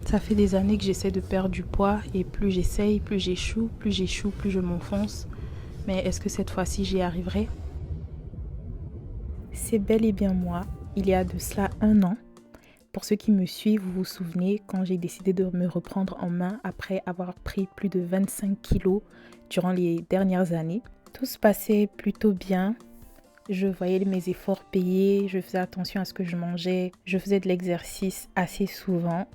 Ça fait des années que j'essaie de perdre du poids et plus j'essaye, plus j'échoue, plus je m'enfonce. Mais est-ce que cette fois-ci j'y arriverai? C'est bel et bien moi, il y a de cela 1 an. Pour ceux qui me suivent, vous vous souvenez quand j'ai décidé de me reprendre en main après avoir pris plus de 25 kilos durant les dernières années. Tout se passait plutôt bien. Je voyais mes efforts payés, je faisais attention à ce que je mangeais, je faisais de l'exercice assez souvent.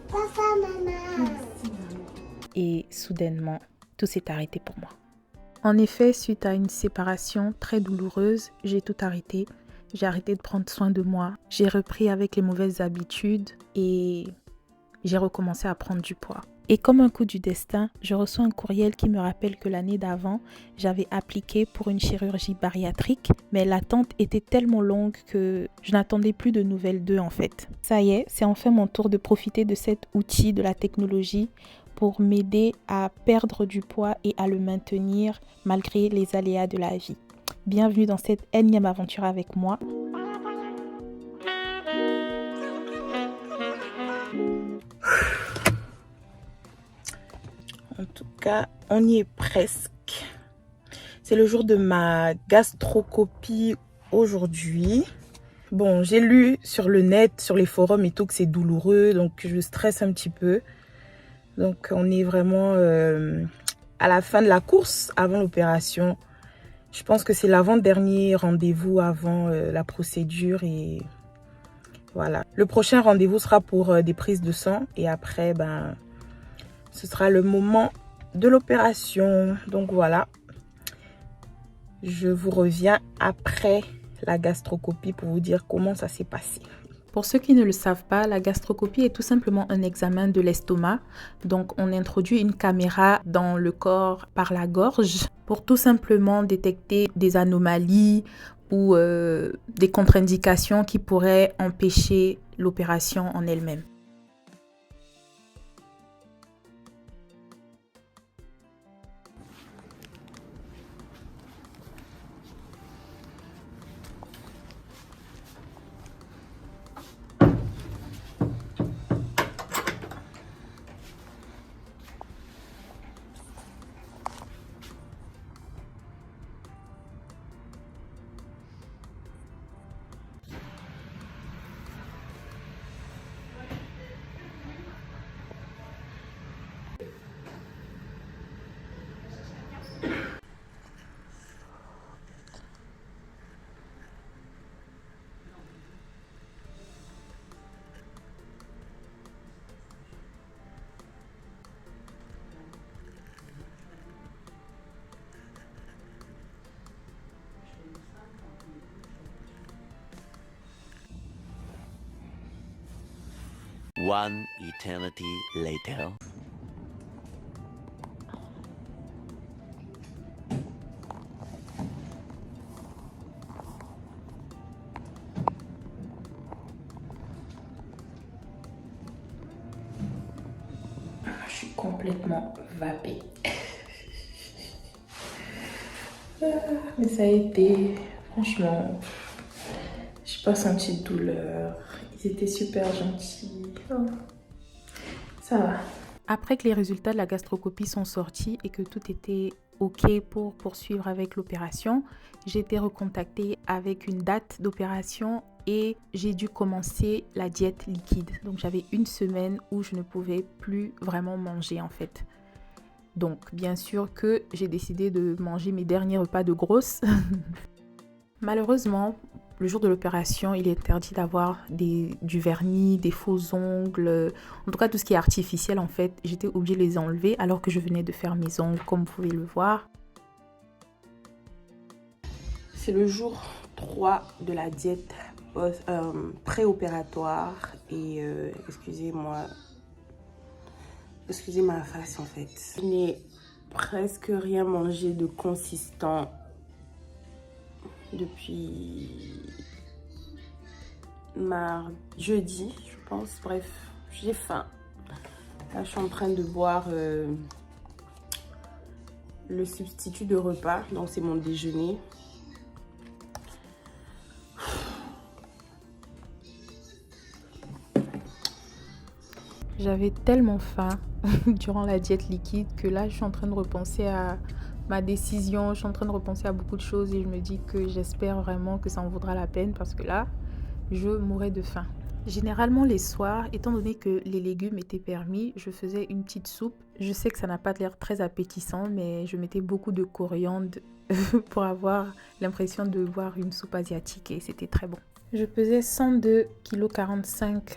Papa, maman. Et soudainement, tout s'est arrêté pour moi. En effet, suite à une séparation très douloureuse, j'ai tout arrêté. J'ai arrêté de prendre soin de moi. J'ai repris avec les mauvaises habitudes et j'ai recommencé à prendre du poids. Et comme un coup du destin, je reçois un courriel qui me rappelle que l'année d'avant, j'avais appliqué pour une chirurgie bariatrique, mais l'attente était tellement longue que je n'attendais plus de nouvelles d'eux en fait. Ça y est, c'est enfin mon tour de profiter de cet outil de la technologie pour m'aider à perdre du poids et à le maintenir malgré les aléas de la vie. Bienvenue dans cette énième aventure avec moi. En tout cas, on y est presque. C'est le jour de ma gastrocopie aujourd'hui. Bon, j'ai lu sur le net, sur les forums et tout que c'est douloureux, donc je stresse un petit peu. Donc on est vraiment à la fin de la course avant l'opération. Je pense que c'est l'avant-dernier rendez-vous avant la procédure et voilà. Le prochain rendez-vous sera pour des prises de sang et après, ce sera le moment de l'opération. Donc voilà, je vous reviens après la gastrocopie pour vous dire comment ça s'est passé. Pour ceux qui ne le savent pas, la gastrocopie est tout simplement un examen de l'estomac. Donc, on introduit une caméra dans le corps par la gorge pour tout simplement détecter des anomalies ou des contre-indications qui pourraient empêcher l'opération en elle-même. One eternity later. Je suis complètement vapée. Mais ça a été, franchement, je n'ai pas senti de douleur. Ils étaient super gentils. Oh, ça va. Après que les résultats de la gastrocopie sont sortis et que tout était OK pour poursuivre avec l'opération, j'ai été recontactée avec une date d'opération et j'ai dû commencer la diète liquide. Donc j'avais 1 semaine où je ne pouvais plus vraiment manger en fait. Donc bien sûr que j'ai décidé de manger mes derniers repas de grosse. Malheureusement, le jour de l'opération, il est interdit d'avoir du vernis, des faux ongles, en tout cas tout ce qui est artificiel en fait. J'étais obligée de les enlever alors que je venais de faire mes ongles comme vous pouvez le voir. C'est le jour 3 de la diète préopératoire et excusez-moi, excusez ma face en fait. Je n'ai presque rien mangé de consistant depuis jeudi, je pense. Bref, j'ai faim. Là, je suis en train de boire le substitut de repas. Donc, c'est mon déjeuner. J'avais tellement faim durant la diète liquide que là, je suis en train de repenser à ma décision. Je suis en train de repenser à beaucoup de choses et je me dis que j'espère vraiment que ça en vaudra la peine parce que là, je mourrais de faim. Généralement, les soirs, étant donné que les légumes étaient permis, je faisais une petite soupe. Je sais que ça n'a pas l'air très appétissant, mais je mettais beaucoup de coriandre pour avoir l'impression de boire une soupe asiatique et c'était très bon. Je pesais 102,45 kg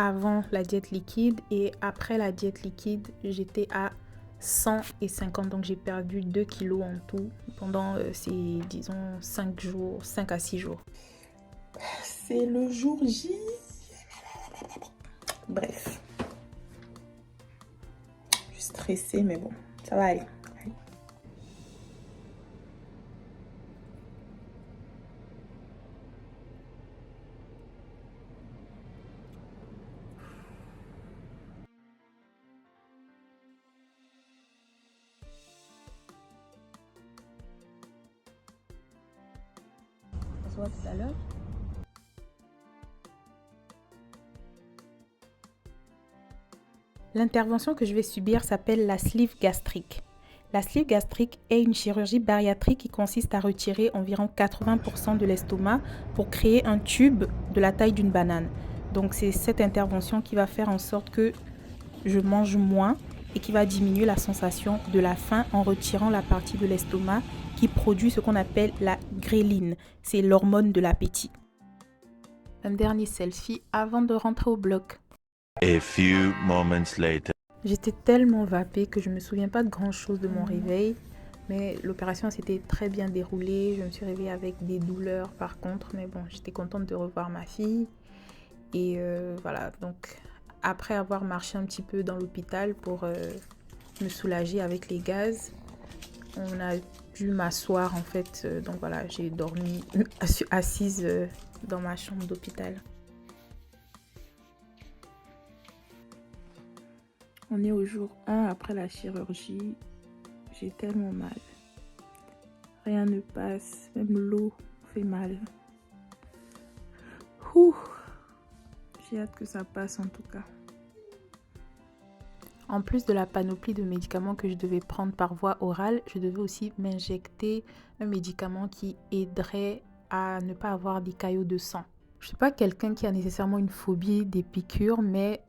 avant la diète liquide et après la diète liquide, j'étais à 150, donc j'ai perdu 2 kilos en tout pendant ces, disons, 5 jours, 5 à 6 jours. C'est le jour J. Bref. Je suis stressée, mais bon, ça va aller. On se voit tout à l'heure. L'intervention que je vais subir s'appelle la sleeve gastrique. La sleeve gastrique est une chirurgie bariatrique qui consiste à retirer environ 80% de l'estomac pour créer un tube de la taille d'une banane. Donc c'est cette intervention qui va faire en sorte que je mange moins et qui va diminuer la sensation de la faim en retirant la partie de l'estomac qui produit ce qu'on appelle la gréline. C'est l'hormone de l'appétit. Un dernier selfie avant de rentrer au bloc. A few moments later. J'étais tellement vapée que je ne me souviens pas de grand chose de mon réveil, mais l'opération s'était très bien déroulée. Je me suis réveillée avec des douleurs par contre, mais bon, j'étais contente de revoir ma fille. Et voilà, donc après avoir marché un petit peu dans l'hôpital pour me soulager avec les gaz, on a dû m'asseoir en fait. Donc voilà, j'ai dormi assise dans ma chambre d'hôpital. On est au jour 1 après la chirurgie. J'ai tellement mal. Rien ne passe, même l'eau fait mal. Ouh. J'ai hâte que ça passe en tout cas. En plus de la panoplie de médicaments que je devais prendre par voie orale, je devais aussi m'injecter un médicament qui aiderait à ne pas avoir des caillots de sang. Je ne suis pas quelqu'un qui a nécessairement une phobie des piqûres, mais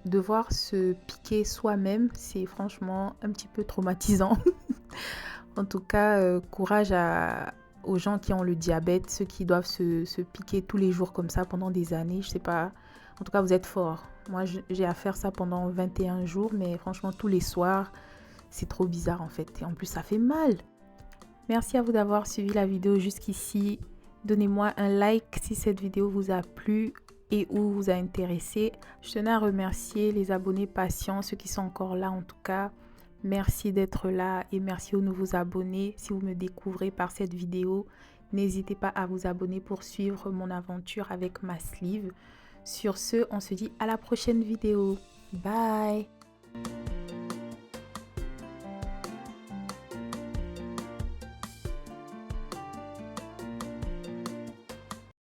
devoir se piquer soi-même, c'est franchement un petit peu traumatisant. En tout cas, courage aux gens qui ont le diabète, ceux qui doivent se piquer tous les jours comme ça pendant des années. Je sais pas, en tout cas vous êtes forts. Moi j'ai à faire ça pendant 21 jours, mais franchement tous les soirs, c'est trop bizarre en fait. Et en plus ça fait mal. Merci à vous d'avoir suivi la vidéo jusqu'ici. Donnez-moi un like si cette vidéo vous a plu et ou vous a intéressé. Je tenais à remercier les abonnés patients, ceux qui sont encore là en tout cas. Merci d'être là et merci aux nouveaux abonnés. Si vous me découvrez par cette vidéo, n'hésitez pas à vous abonner pour suivre mon aventure avec ma sleeve. Sur ce, on se dit à la prochaine vidéo. Bye!